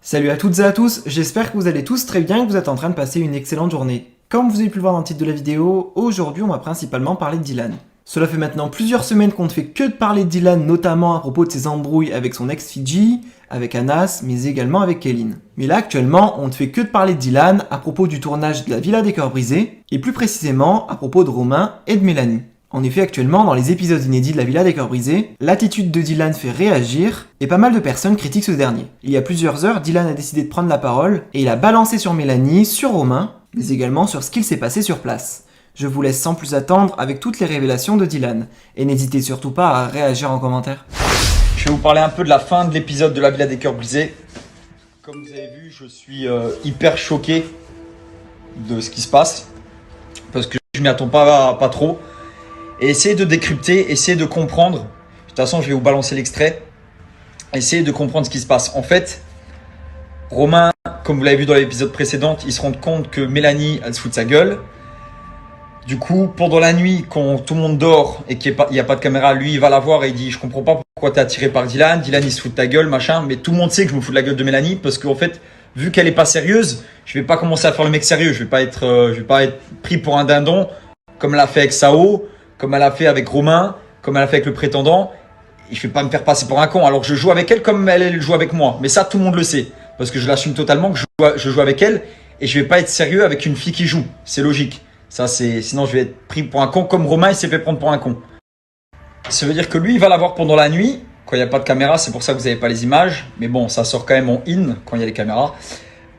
Salut à toutes et à tous, j'espère que vous allez tous très bien et que vous êtes en train de passer une excellente journée. Comme vous avez pu le voir dans le titre de la vidéo, aujourd'hui on va principalement parler de Dylan. Cela fait maintenant plusieurs semaines qu'on ne fait que de parler de Dylan, notamment à propos de ses embrouilles avec son ex Fiji, avec Anas, mais également avec Kaylin. Mais là actuellement, on ne fait que de parler de Dylan à propos du tournage de la Villa des Cœurs Brisés, et plus précisément à propos de Romain et de Mélanie. En effet, actuellement, dans les épisodes inédits de la Villa des Cœurs Brisés, l'attitude de Dylan fait réagir, et pas mal de personnes critiquent ce dernier. Il y a plusieurs heures, Dylan a décidé de prendre la parole, et il a balancé sur Mélanie, sur Romain, mais également sur ce qu'il s'est passé sur place. Je vous laisse sans plus attendre avec toutes les révélations de Dylan, et n'hésitez surtout pas à réagir en commentaire. Je vais vous parler un peu de la fin de l'épisode de la Villa des Cœurs Brisés. Comme vous avez vu, je suis hyper choqué de ce qui se passe, parce que je m'y attends pas trop. Et essayez de décrypter, essayez de comprendre. De toute façon, je vais vous balancer l'extrait. Essayez de comprendre ce qui se passe. En fait, Romain, comme vous l'avez vu dans l'épisode précédent, il se rend compte que Mélanie, elle se fout de sa gueule. Du coup, pendant la nuit, quand tout le monde dort et qu'il n'y a pas de caméra, lui, il va la voir et il dit « Je comprends pas pourquoi t'es attiré par Dylan. Dylan, il se fout de ta gueule, machin. » Mais tout le monde sait que je me fous de la gueule de Mélanie parce qu'en fait, vu qu'elle est pas sérieuse, je vais pas commencer à faire le mec sérieux. Je vais pas être pris pour un dindon comme elle a fait avec Sao, comme elle a fait avec Romain, comme elle a fait avec le prétendant. Et je vais pas me faire passer pour un con. Alors je joue avec elle comme elle joue avec moi. Mais ça, tout le monde le sait. Parce que je l'assume totalement que je joue avec elle. Et je vais pas être sérieux avec une fille qui joue. C'est logique. Ça, sinon je vais être pris pour un con comme Romain, il s'est fait prendre pour un con. Ça veut dire que lui, il va la voir pendant la nuit. Quand il n'y a pas de caméra, c'est pour ça que vous n'avez pas les images. Mais bon, ça sort quand même en in quand il y a les caméras.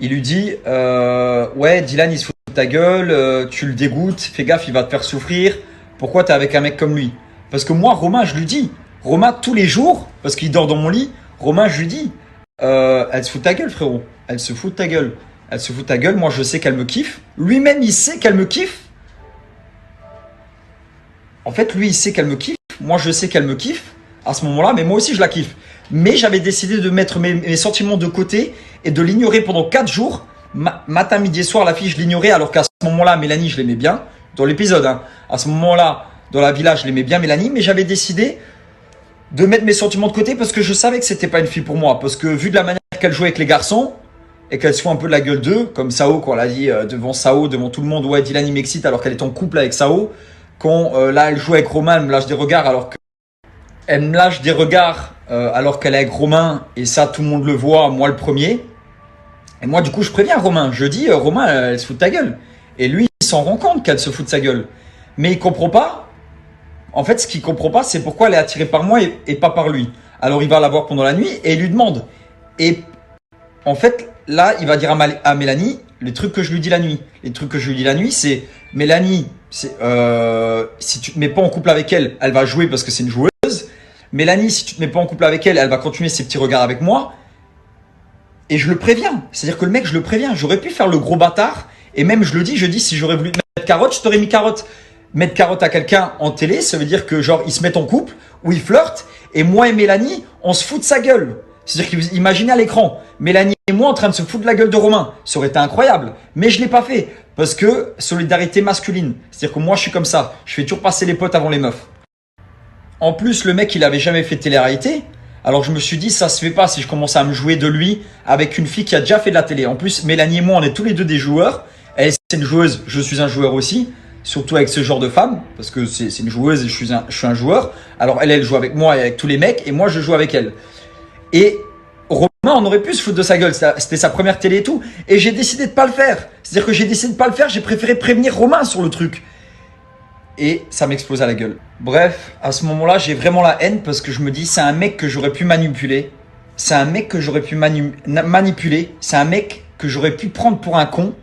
Il lui dit ouais, Dylan, il se fout de ta gueule. Tu le dégoûtes. Fais gaffe, il va te faire souffrir. Pourquoi t'es avec un mec comme lui? Parce que moi, Romain, je lui dis, Romain, tous les jours, parce qu'il dort dans mon lit, Romain, je lui dis, elle se fout de ta gueule, frérot. Elle se fout de ta gueule. Elle se fout de ta gueule. Moi, je sais qu'elle me kiffe. Lui-même, il sait qu'elle me kiffe. En fait, lui, il sait qu'elle me kiffe. Moi, je sais qu'elle me kiffe à ce moment-là, mais moi aussi, je la kiffe. Mais j'avais décidé de mettre mes sentiments de côté et de l'ignorer pendant 4 jours. Matin, midi et soir, la fille, je l'ignorais, alors qu'à ce moment-là, Mélanie, je l'aimais bien. Dans l'épisode, hein. À ce moment-là, dans la villa, je l'aimais bien, Mélanie, mais j'avais décidé de mettre mes sentiments de côté parce que je savais que c'était pas une fille pour moi. Parce que vu de la manière qu'elle jouait avec les garçons et qu'elle se fout un peu de la gueule d'eux, comme Sao, quand elle a dit devant Sao, devant tout le monde, ouais, Dylan, il m'excite alors qu'elle est en couple avec Sao. Quand là, elle joue avec Romain, elle me lâche des regards alors qu'elle est avec Romain, et ça, tout le monde le voit, moi le premier. Et moi, du coup, je préviens Romain. Je dis, Romain, elle se fout de ta gueule. Et lui, il s'en rend compte qu'elle se fout de sa gueule. Mais il comprend pas. En fait, ce qu'il comprend pas, c'est pourquoi elle est attirée par moi et pas par lui. Alors, il va la voir pendant la nuit et il lui demande. Et en fait, là, il va dire à Mélanie les trucs que je lui dis la nuit. Les trucs que je lui dis la nuit, c'est Mélanie, si tu te mets pas en couple avec elle, elle va jouer parce que c'est une joueuse. Mélanie, si tu te mets pas en couple avec elle, elle va continuer ses petits regards avec moi. Et je le préviens. C'est-à-dire que le mec, je le préviens. J'aurais pu faire le gros bâtard. Et même, je dis, si j'aurais voulu mettre carotte, je t'aurais mis carotte. Mettre carotte à quelqu'un en télé, ça veut dire que genre, ils se mettent en couple, ou ils flirtent, et moi et Mélanie, on se fout de sa gueule. C'est-à-dire qu'imaginez à l'écran, Mélanie et moi en train de se foutre de la gueule de Romain. Ça aurait été incroyable. Mais je l'ai pas fait. Parce que solidarité masculine. C'est-à-dire que moi, je suis comme ça. Je fais toujours passer les potes avant les meufs. En plus, le mec, il avait jamais fait de télé-réalité. Alors je me suis dit, ça se fait pas si je commence à me jouer de lui avec une fille qui a déjà fait de la télé. En plus, Mélanie et moi, on est tous les deux des joueurs. Elle, c'est une joueuse, je suis un joueur aussi. Surtout avec ce genre de femme, parce que c'est une joueuse et je suis un joueur. Alors elle joue avec moi et avec tous les mecs, et moi je joue avec elle. Et Romain, on aurait pu se foutre de sa gueule, c'était sa première télé et tout. Et j'ai décidé de pas le faire. C'est-à-dire que j'ai décidé de pas le faire, j'ai préféré prévenir Romain sur le truc. Et ça m'explose à la gueule. Bref, à ce moment-là, j'ai vraiment la haine parce que je me dis, c'est un mec que j'aurais pu manipuler. C'est un mec que j'aurais pu manipuler. C'est un mec que j'aurais pu prendre pour un con.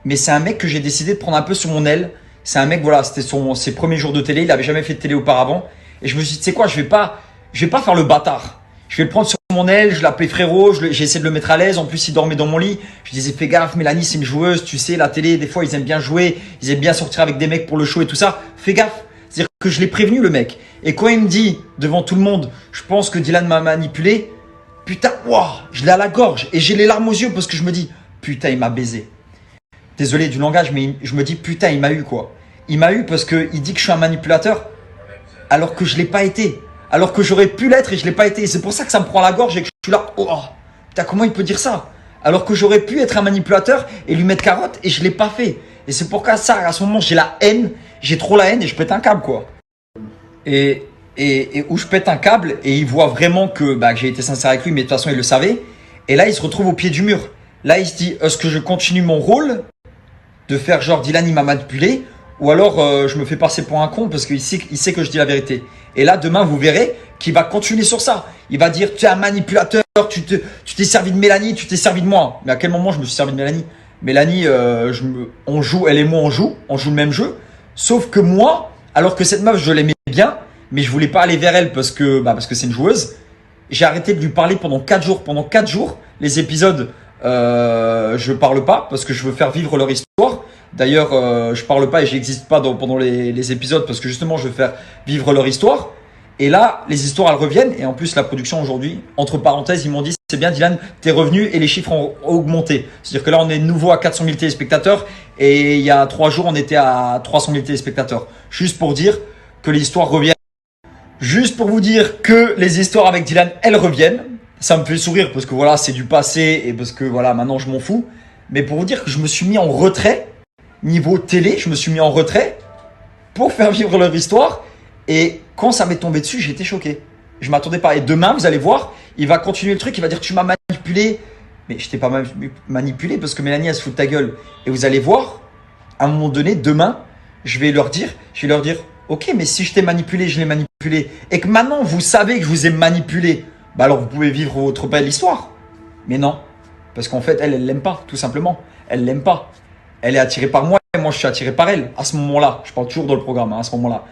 Mais c'est un mec que j'ai décidé de prendre un peu sur mon aile. C'est un mec, voilà, c'était ses premiers jours de télé. Il avait jamais fait de télé auparavant. Et je me suis dit, tu sais quoi, je vais pas faire le bâtard. Je vais le prendre sur mon aile, je l'appelais frérot, j'ai essayé de le mettre à l'aise. En plus, il dormait dans mon lit. Je disais, fais gaffe, Mélanie, c'est une joueuse. Tu sais, la télé, des fois, ils aiment bien jouer. Ils aiment bien sortir avec des mecs pour le show et tout ça. Fais gaffe. C'est-à-dire que je l'ai prévenu, le mec. Et quand il me dit, devant tout le monde, je pense que Dylan m'a manipulé. Putain, waouh, je l'ai à la gorge. Et j'ai les larmes aux yeux parce que je me dis, putain, il m'a baisé. Désolé du langage, mais je me dis, putain, il m'a eu, quoi. Il m'a eu parce qu'il dit que je suis un manipulateur. Alors que je l'ai pas été. Alors que j'aurais pu l'être et je l'ai pas été. C'est pour ça que ça me prend à la gorge et que je suis là. Oh, Putain, comment il peut dire ça? Alors que j'aurais pu être un manipulateur et lui mettre carotte et je l'ai pas fait. Et c'est pourquoi ça, à ce moment, j'ai la haine. J'ai trop la haine et je pète un câble, quoi. Et où je pète un câble et il voit vraiment que j'ai été sincère avec lui, mais de toute façon, il le savait. Et là, il se retrouve au pied du mur. Là, il se dit, est-ce que je continue mon rôle de faire genre Dylan, il m'a manipulé, ou alors je me fais passer pour un con parce qu'il sait que je dis la vérité. Et là, demain, vous verrez qu'il va continuer sur ça. Il va dire, tu es un manipulateur, tu t'es servi de Mélanie, tu t'es servi de moi. Mais à quel moment je me suis servi de Mélanie? Mélanie, on joue, elle et moi, on joue le même jeu. Sauf que moi, alors que cette meuf, je l'aimais bien, mais je voulais pas aller vers elle parce que c'est une joueuse. J'ai arrêté de lui parler pendant 4 jours. Pendant 4 jours, les épisodes, je parle pas parce que je veux faire vivre leur histoire. D'ailleurs, je parle pas et j'existe pas pendant les épisodes parce que justement, je veux faire vivre leur histoire. Et là, les histoires, elles reviennent. Et en plus, la production aujourd'hui, entre parenthèses, ils m'ont dit, c'est bien Dylan, t'es revenu et les chiffres ont augmenté. C'est-à-dire que là, on est de nouveau à 400 000 téléspectateurs. Et il y a 3 jours, on était à 300 000 téléspectateurs. Juste pour dire que les histoires reviennent. Juste pour vous dire que les histoires avec Dylan, elles reviennent. Ça me fait sourire parce que voilà, c'est du passé et parce que voilà, maintenant je m'en fous. Mais pour vous dire que je me suis mis en retrait, niveau télé, je me suis mis en retrait pour faire vivre leur histoire. Et quand ça m'est tombé dessus, j'ai été choqué. Je m'attendais pas. Et demain, vous allez voir, il va continuer le truc, il va dire tu m'as manipulé. Mais je t'ai pas manipulé parce que Mélanie, elle se fout de ta gueule. Et vous allez voir, à un moment donné, demain, je vais leur dire, ok, mais si je t'ai manipulé, je l'ai manipulé, et que maintenant vous savez que je vous ai manipulé, alors vous pouvez vivre votre belle histoire. Mais non, parce qu'en fait, elle l'aime pas, tout simplement. Elle l'aime pas. Elle est attirée par moi et moi je suis attiré par elle. À ce moment-là, je parle toujours dans le programme, à ce moment-là.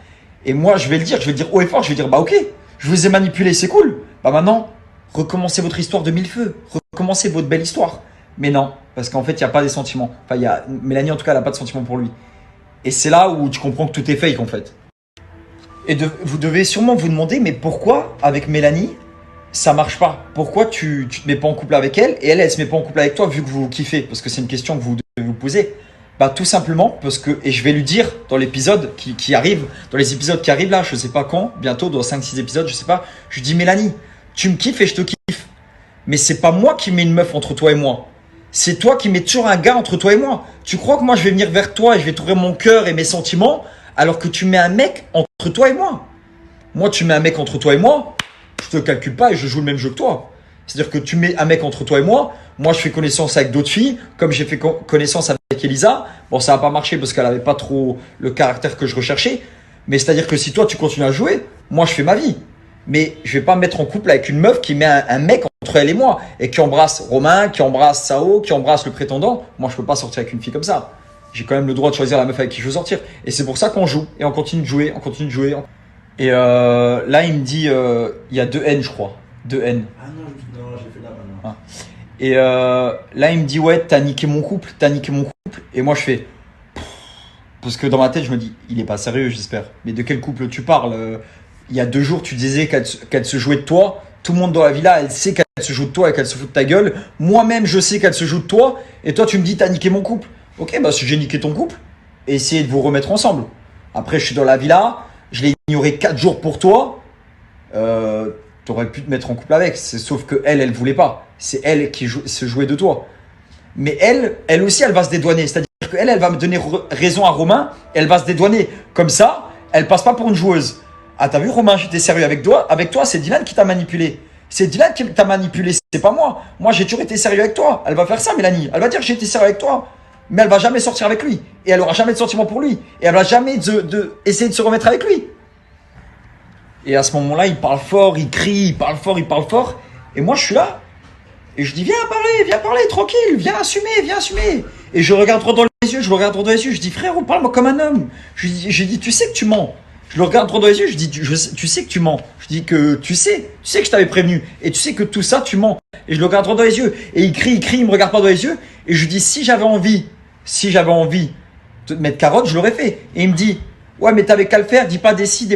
Et moi, je vais le dire haut et fort, je vais dire, ok, je vous ai manipulé, c'est cool. Maintenant, recommencez votre histoire de mille feux, recommencez votre belle histoire. Mais non, parce qu'en fait, il n'y a pas des sentiments. Enfin, Mélanie, en tout cas, elle n'a pas de sentiments pour lui. Et c'est là où tu comprends que tout est fake, en fait. Et vous devez sûrement vous demander, mais pourquoi avec Mélanie, ça marche pas? Pourquoi tu te mets pas en couple avec elle et elle se met pas en couple avec toi vu que vous kiffez? Parce que c'est une question que vous devez vous poser. Tout simplement parce que, et je vais lui dire dans l'épisode qui arrive, dans les épisodes qui arrivent là, je sais pas quand, bientôt dans 5-6 épisodes, je sais pas, je lui dis Mélanie, tu me kiffes et je te kiffe. Mais c'est pas moi qui mets une meuf entre toi et moi. C'est toi qui mets toujours un gars entre toi et moi. Tu crois que moi je vais venir vers toi et je vais t'ouvrir mon cœur et mes sentiments alors que tu mets un mec entre toi et moi? Moi, tu mets un mec entre toi et moi, je te calcule pas et je joue le même jeu que toi. C'est-à-dire que tu mets un mec entre toi et moi je fais connaissance avec d'autres filles, comme j'ai fait connaissance avec Elisa. Bon, ça n'a pas marché parce qu'elle avait pas trop le caractère que je recherchais. Mais c'est-à-dire que si toi, tu continues à jouer, moi, je fais ma vie. Mais je vais pas me mettre en couple avec une meuf qui met un mec entre elle et moi et qui embrasse Romain, qui embrasse Sao, qui embrasse le prétendant. Moi, je peux pas sortir avec une fille comme ça. J'ai quand même le droit de choisir la meuf avec qui je veux sortir. Et c'est pour ça qu'on joue et on continue de jouer, on continue de jouer. Et là, il me dit, il y a 2 N, je crois. 2 N. Ah non, j'ai fait là maintenant. Et là, il me dit, ouais, t'as niqué mon couple. Et moi, je fais. Parce que dans ma tête, je me dis, il est pas sérieux, j'espère. Mais de quel couple tu parles? Il y a 2 jours, tu disais qu'elle se jouait de toi. Tout le monde dans la villa, elle sait qu'elle se joue de toi et qu'elle se fout de ta gueule. Moi-même, je sais qu'elle se joue de toi. Et toi, tu me dis, t'as niqué mon couple. Ok, si j'ai niqué ton couple, essayez de vous remettre ensemble. Après, je suis dans la villa. Je l'ai ignoré 4 jours pour toi. T'aurais pu te mettre en couple avec. Sauf que elle voulait pas. C'est elle qui se jouait de toi. Mais elle aussi, elle va se dédouaner. C'est-à-dire qu'elle, elle va me donner raison à Romain. Elle va se dédouaner. Comme ça, elle passe pas pour une joueuse. Ah, t'as vu Romain, j'étais sérieux avec toi. Avec toi, c'est Dylan qui t'a manipulé. C'est Dylan qui t'a manipulé. C'est pas moi. Moi, j'ai toujours été sérieux avec toi. Elle va faire ça, Mélanie. Elle va dire que j'ai été sérieux avec toi. Mais elle va jamais sortir avec lui. Et elle aura jamais de sentiments pour lui. Et elle va jamais essayer de se remettre avec lui. Et à ce moment-là, il parle fort, il crie, il parle fort. Et moi, je suis là. Et je dis, viens parler, tranquille, viens assumer. Et je regarde droit dans les yeux, je dis, frère, parle-moi comme un homme. Je dis, tu sais que tu mens. Je le regarde droit dans les yeux, je dis, tu sais que tu mens. Je dis que tu sais que je t'avais prévenu. Et tu sais que tout ça, tu mens. Et je le regarde droit dans les yeux. Et il crie, il me regarde pas dans les yeux. Et je lui dis, si j'avais envie de te mettre carotte, je l'aurais fait. Et il me dit, ouais, mais t'avais qu'à le faire, dis pas des si.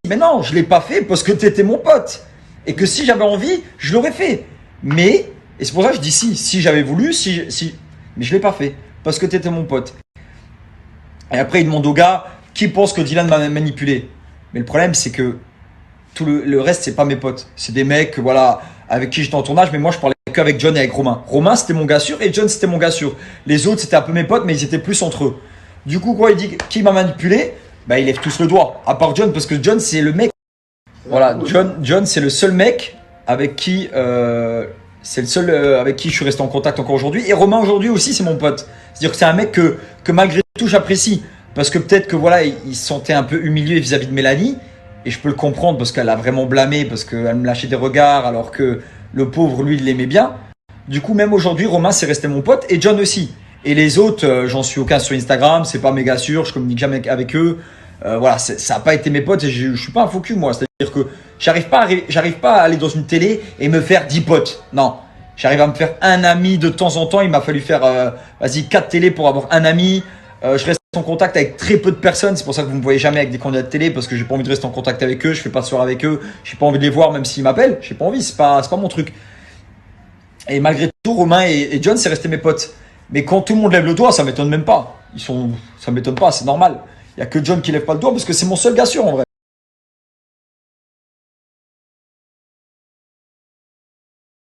Mais non, je l'ai pas fait parce que t'étais mon pote. Et que si j'avais envie, je l'aurais fait. Mais, et c'est pour ça que je dis si j'avais voulu, mais je l'ai pas fait parce que t'étais mon pote. Et après, il demande au gars qui pense que Dylan m'a manipulé. Mais le problème, c'est que tout le reste, c'est pas mes potes. C'est des mecs, voilà, avec qui j'étais en tournage, mais moi je parlais qu'avec John et avec Romain. Romain c'était mon gars sûr et John c'était mon gars sûr. Les autres c'était un peu mes potes, mais ils étaient plus entre eux. Du coup, quoi, il dit qui m'a manipulé, bah ils lèvent tous le doigt, à part John, parce que John c'est le mec. Voilà, John c'est le seul mec avec qui c'est le seul avec qui je suis resté en contact encore aujourd'hui. Et Romain aujourd'hui aussi c'est mon pote. C'est-à-dire que c'est un mec que malgré tout j'apprécie. Parce que peut-être que voilà, il se sentait un peu humilié vis-à-vis de Mélanie. Et je peux le comprendre parce qu'elle a vraiment blâmé, parce qu'elle me lâchait des regards alors que le pauvre lui il l'aimait bien. Du coup même aujourd'hui Romain c'est resté mon pote et John aussi. Et les autres, j'en suis aucun sur Instagram, c'est pas méga sûr, je communique jamais avec eux. Voilà, ça n'a pas été mes potes et je suis pas un faux cul moi. C'est-à-dire que j'arrive pas à aller dans une télé et me faire 10 potes. Non, j'arrive à me faire un ami de temps en temps. Il m'a fallu faire, vas-y, 4 télés pour avoir un ami. Je reste en contact avec très peu de personnes. C'est pour ça que vous me voyez jamais avec des candidats de télé parce que j'ai pas envie de rester en contact avec eux. Je fais pas de soirée avec eux. J'ai pas envie de les voir même s'ils m'appellent. J'ai pas envie. C'est pas mon truc. Et malgré tout, Romain et John, c'est resté mes potes. Mais quand tout le monde lève le doigt, ça m'étonne même pas. Ça m'étonne pas, c'est normal. Il y a que John qui lève pas le doigt parce que c'est mon seul gars sûr en vrai.